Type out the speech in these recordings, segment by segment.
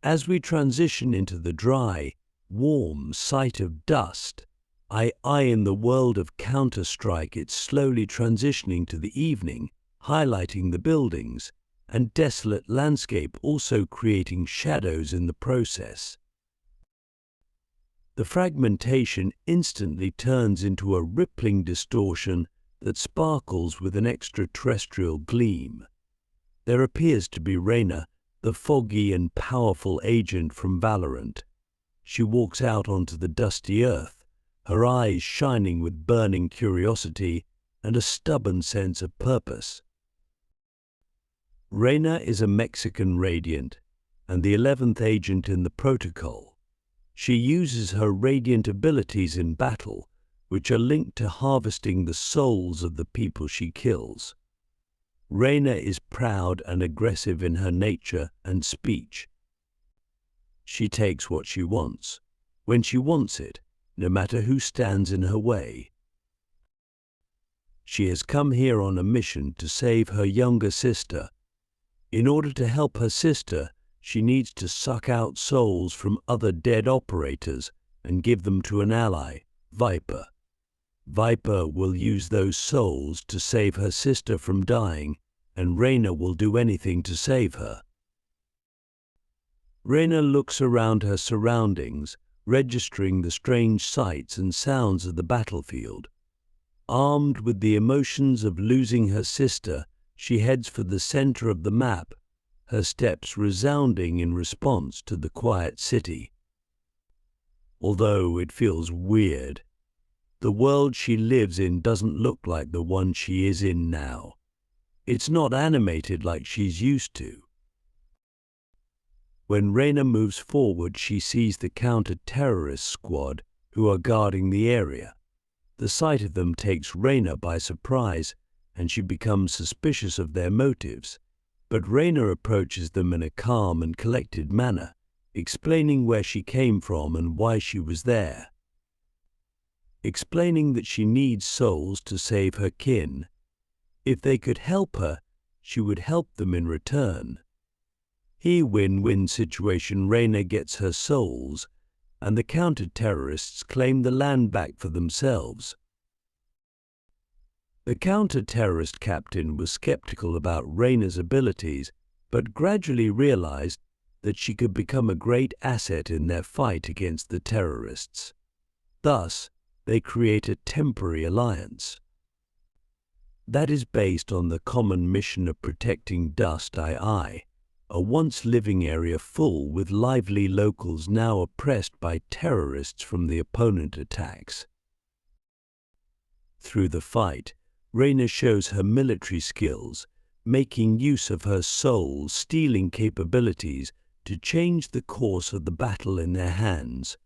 As we transition into the dry, warm sight of dust, in the world of Counter-Strike, it's slowly transitioning to the evening, highlighting the buildings, and desolate landscape, also creating shadows in the process. The fragmentation instantly turns into a rippling distortion that sparkles with an extraterrestrial gleam. There appears to be Reyna, the foggy and powerful agent from Valorant. She walks out onto the dusty earth, her eyes shining with burning curiosity and a stubborn sense of purpose. Reyna is a Mexican Radiant and the 11th agent in the protocol. She uses her Radiant abilities in battle, which are linked to harvesting the souls of the people she kills. Reyna is proud and aggressive in her nature and speech. She takes what she wants, when she wants it, no matter who stands in her way. She has come here on a mission to save her younger sister. In order to help her sister, she needs to suck out souls from other dead operators and give them to an ally, Viper. Viper will use those souls to save her sister from dying, and Reyna will do anything to save her. Reyna looks around her surroundings, registering the strange sights and sounds of the battlefield. Armed with the emotions of losing her sister, she heads for the center of the map, her steps resounding in response to the quiet city. Although it feels weird, the world she lives in doesn't look like the one she is in now. It's not animated like she's used to. When Reyna moves forward, she sees the counter-terrorist squad who are guarding the area. The sight of them takes Reyna by surprise, and she becomes suspicious of their motives. But Reyna approaches them in a calm and collected manner, explaining where she came from and why she was there. Explaining that she needs souls to save her kin. If they could help her, she would help them in return. Win-win situation. Reyna gets her souls, and the counter-terrorists claim the land back for themselves. The counter-terrorist captain was skeptical about Reyna's abilities, but gradually realized that she could become a great asset in their fight against the terrorists. Thus, they create a temporary alliance. That is based on the common mission of protecting Dust II, a once-living area full with lively locals now oppressed by terrorists from the opponent attacks. Through the fight, Reyna shows her military skills, making use of her soul-stealing capabilities to change the course of the battle in their hands.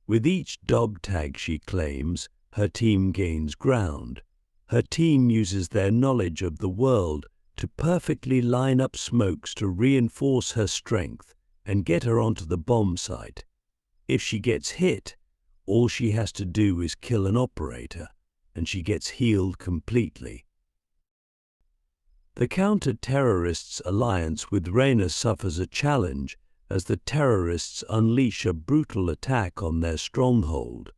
With each dog tag she claims, her team gains ground. Her team uses their knowledge of the world to perfectly line up smokes to reinforce her strength and get her onto the bomb site. If she gets hit, all she has to do is kill an operator, and she gets healed completely. The counter-terrorists' alliance with Reyna suffers a challenge as the terrorists unleash a brutal attack on their stronghold.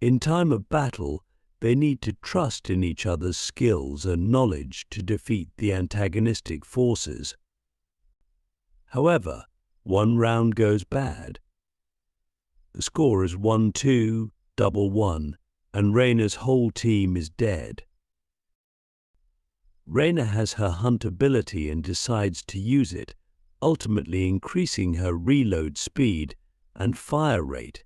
In time of battle, they need to trust in each other's skills and knowledge to defeat the antagonistic forces. However, one round goes bad. The score is 1-2, 1-1, and Reyna's whole team is dead. Reyna has her hunt ability and decides to use it, ultimately increasing her reload speed and fire rate.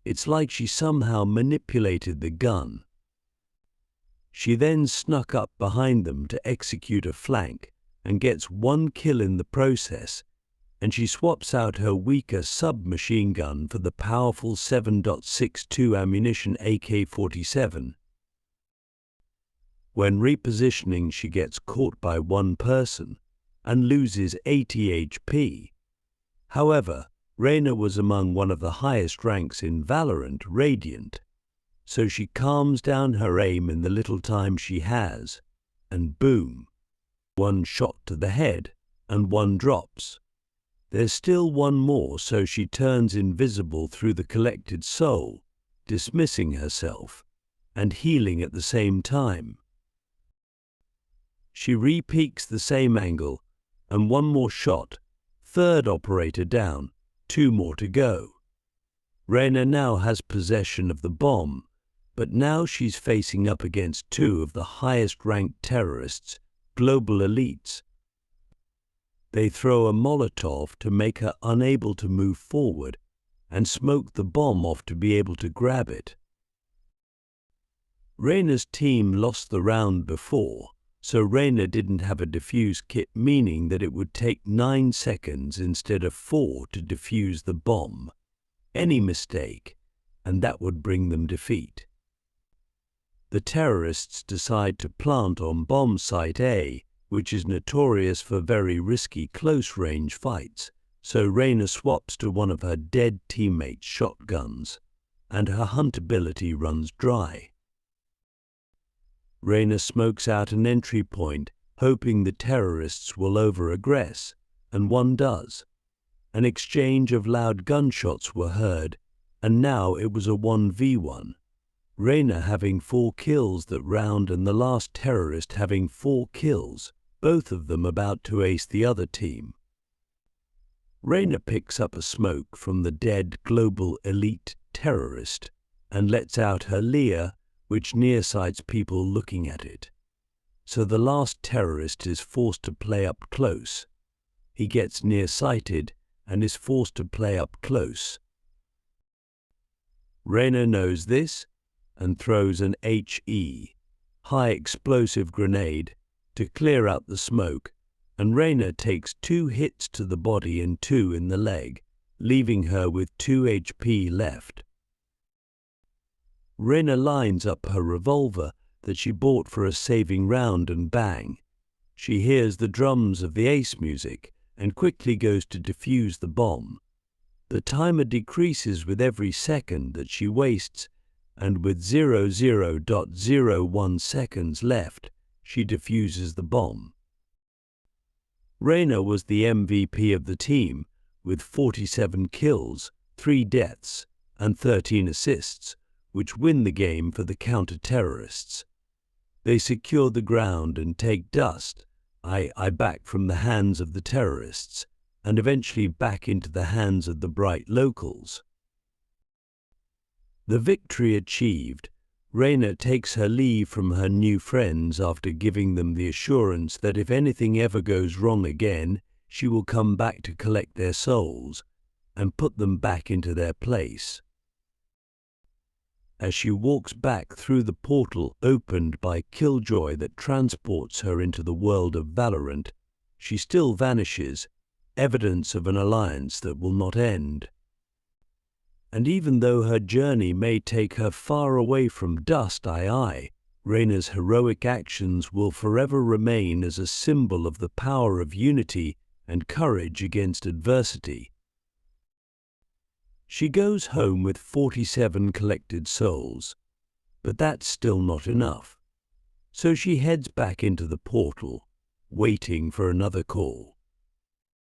It's like she somehow manipulated the gun. She then snuck up behind them to execute a flank and gets one kill in the process, and she swaps out her weaker submachine gun for the powerful 7.62 ammunition AK-47. When repositioning, she gets caught by one person and loses 80 HP. However, Reyna was among one of the highest ranks in Valorant, Radiant, so she calms down her aim in the little time she has, and boom, one shot to the head and one drops. There's still one more, so she turns invisible through the collected soul, dismissing herself, and healing at the same time. She re-peeks the same angle, and one more shot, third operator down, 2 more to go. Reyna now has possession of the bomb, but now she's facing up against 2 of the highest-ranked terrorists, global elites. They throw a Molotov to make her unable to move forward and smoke the bomb off to be able to grab it. Reyna's team lost the round before, so Reyna didn't have a defuse kit, meaning that it would take 9 seconds instead of 4 to defuse the bomb. Any mistake, and that would bring them defeat. The terrorists decide to plant on bomb site A, which is notorious for very risky close-range fights, so Reyna swaps to one of her dead teammates' shotguns, and her hunt ability runs dry. Reyna smokes out an entry point, hoping the terrorists will over-aggress, and one does. An exchange of loud gunshots were heard, and now it was a 1v1. Reyna having 4 kills that round and the last terrorist having 4 kills, both of them about to ace the other team. Reyna picks up a smoke from the dead global elite terrorist and lets out her leer, which nearsights people looking at it. So the last terrorist is forced to play up close. He gets nearsighted and is forced to play up close. Reyna knows this and throws an HE, high explosive grenade, to clear out the smoke, and Reyna takes 2 hits to the body and 2 in the leg, leaving her with 2 HP left. Reyna lines up her revolver that she bought for a saving round and bang. She hears the drums of the ace music and quickly goes to defuse the bomb. The timer decreases with every second that she wastes, and with 0.01 seconds left, she defuses the bomb. Reyna was the MVP of the team, with 47 kills, 3 deaths, and 13 assists, which win the game for the counter-terrorists. They secure the ground and take dust, back from the hands of the terrorists, and eventually back into the hands of the bright locals. The victory achieved, Reyna takes her leave from her new friends after giving them the assurance that if anything ever goes wrong again, she will come back to collect their souls and put them back into their place. As she walks back through the portal opened by Killjoy that transports her into the world of Valorant, she still vanishes, evidence of an alliance that will not end. And even though her journey may take her far away from Dust II, Reyna's heroic actions will forever remain as a symbol of the power of unity and courage against adversity. She goes home with 47 collected souls, but that's still not enough. So she heads back into the portal, waiting for another call.